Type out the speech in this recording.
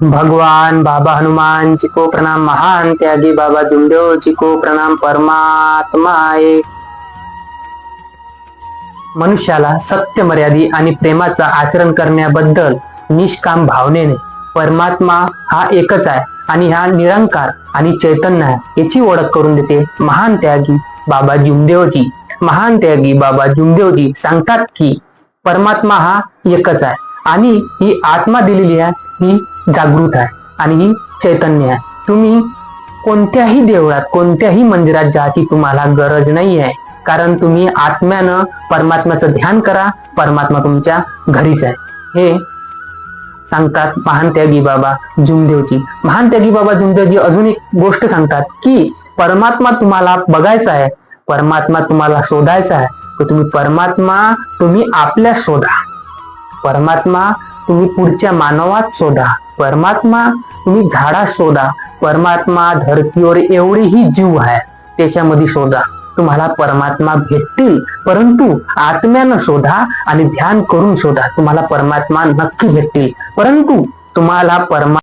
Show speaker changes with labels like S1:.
S1: भगवान बाबा हनुमान जी को प्रणाम। महान त्यागी बाबा जुमदेव जी को प्रणाम। परमात्मा एक। मनुष्याला सत्य मर्यादी आणि प्रेमाचा आचरण करण्याबद्दल निष्काम भावनेने परमात्मा हा एकच आहे आणि हा निरंकार आणि चैतन्य आहे याची ओळख करून देते महान त्यागी बाबा जुमदेवजी। महान त्यागी बाबा जुमदेवजी सांगतात की परमात्मा हा एकच आहे आणि ही आत्मा दिलेली आहे ही जागृत आहे आणि ही चैतन्य आहे। तुम्ही कोणत्याही देवळात कोणत्याही मंदिरात जायची तुम्हाला गरज नाही आहे, कारण तुम्ही आत्म्यानं परमात्म्याचं ध्यान करा, परमात्मा तुमच्या घरीच आहे हे सांगतात महान त्यागी बाबा जुमदेवजी। महान त्यागी बाबा जुमदेवजी अजून एक गोष्ट सांगतात की परमात्मा तुम्हाला बघायचा आहे, परमात्मा तुम्हाला शोधायचा आहे, तर तुम्ही परमात्मा तुम्ही आपल्या शोधा, परमात्मा तुम्ही पुढच्या मानवात शोधा, परमात्मा तुम्ही झाडात शोधा, परमात्मा धरतीवर एवढेही जीव आहे त्याच्यामध्ये शोधा, तुम्हाला परमात्मा भेटतील। परंतु आत्म्यानं शोधा आणि ध्यान करून शोधा, तुम्हाला परमात्मा नक्की भेटतील। परंतु तुम्हाला